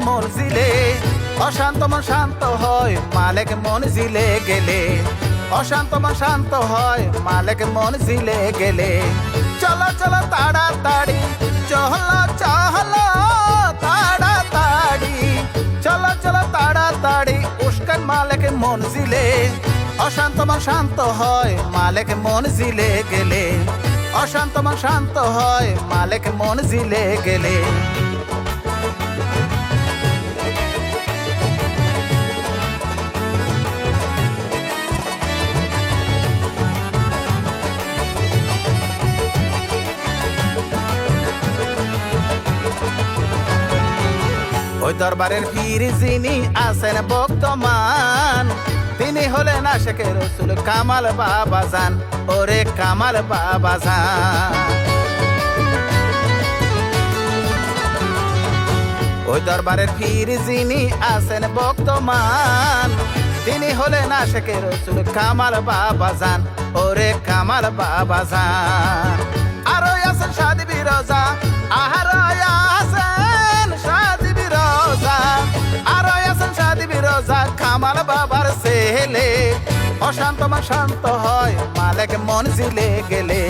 মনজিলে অশান্ত মন শান্ত হয় মালিক মনজিলে গেলে অশান্ত মন শান্ত হয় মালিক মনজিলে গেলে চলো চলো তাড়াতাড়ি চলো চলো তাড়াতাড়ি চলো চলো তাড়াতাড়ি উস্কান মালিক মনজিলে অশান্ত মন শান্ত হয় মালিক মনজিলে গেলে অশান্ত মন শান্ত হয় মালিক মনজিলে গেলে ওই দরবারের পীর যিনি আছেন বর্তমান তিনি হলেন আশিকে রসুল কামাল বাবাজান ওরে কামাল বাবাজান ওই দরবারের পীর যিনি আছেন বর্তমান তিনি হলেন আশিকে রসুল কামাল বাবাজান ওরে কামাল বাবাজান আরো আছেন সাদি বিরোজা আরো আছেন সাদি বিরোজা আরো আছেন সাদি বিরোজা কামাল বাবার ছেলে অশান্ত মন শান্ত হয় মালিক মনজিলে গেলে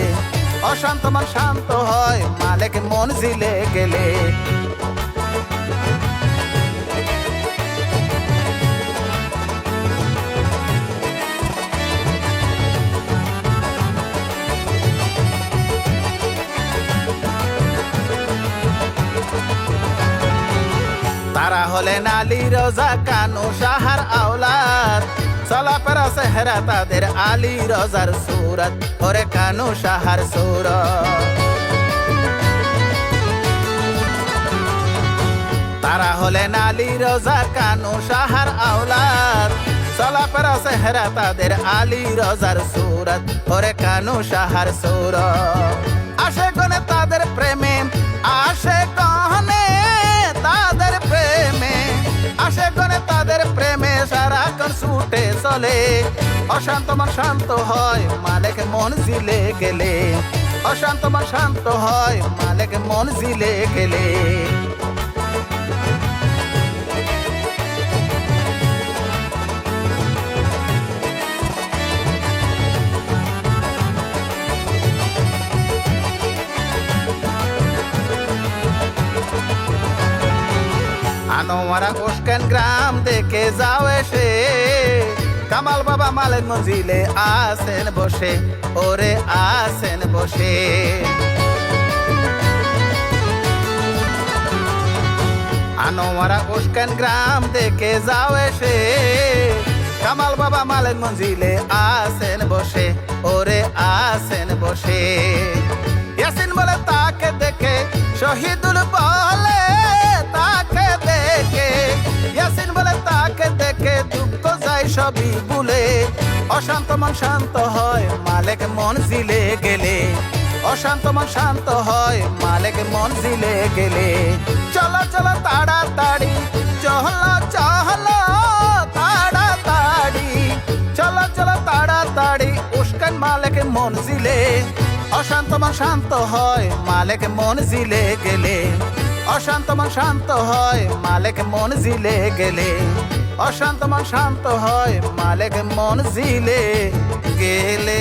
অশান্ত মন শান্ত হয় মালিক মনজিলে গেলে তারা হলেন আলী রোজা কানু শাহার আওলাদ চলাফেরা চেহারা তাদের আলী রোজার সুরত ওরে কানু শাহার সুরত তারা হলেন আলী রোজা কানু শাহার আওলাদ চলাফেরা চেহারা তাদের আলী রোজার সুরত ওরে কানু শাহার সুরত আসে গনে তাদের প্রেমে আসে গনে তাদের প্রেমে আসে গনে তাদের প্রেমে সারাক্ষণ ছুটে চলে অশান্ত মন শান্ত হয় মালিক মনজিলে গেলে অশান্ত মন শান্ত হয় মালিক মনজিলে গেলে আনোয়ারা উস্কান গ্রাম দেখে যাও এসে কামাল বাবা মালিক মনজিলে আসেন বসে ওরে আসেন বসে আনোয়ারা উস্কান গ্রাম দেখে যাও এসে কামাল বাবা মালিক মনজিলে আসেন বসে ওরে আসেন বসে ইয়াসিন বলে তাকে দেখে শহীদুল বলে তাকে দেখে ইয়াসিন বলে তাকে দেখে দুঃখ যায় সবই ভুলে অশান্ত মন শান্ত হয় মালিক মনজিলে গেলে অশান্ত মন শান্ত হয় মালিক মনজিলে গেলে চলো চলো তাড়াতাড়ি চলো চলো তাড়াতাড়ি চলো চলো তাড়াতাড়ি উস্কান মালিক মনজিলে অশান্ত মন শান্ত হয় মালিক মনজিলে গেলে অশান্ত মন শান্ত হয় মালিক মনজিলে গেলে অশান্ত মন শান্ত হয় মালিক মনজিলে গেলে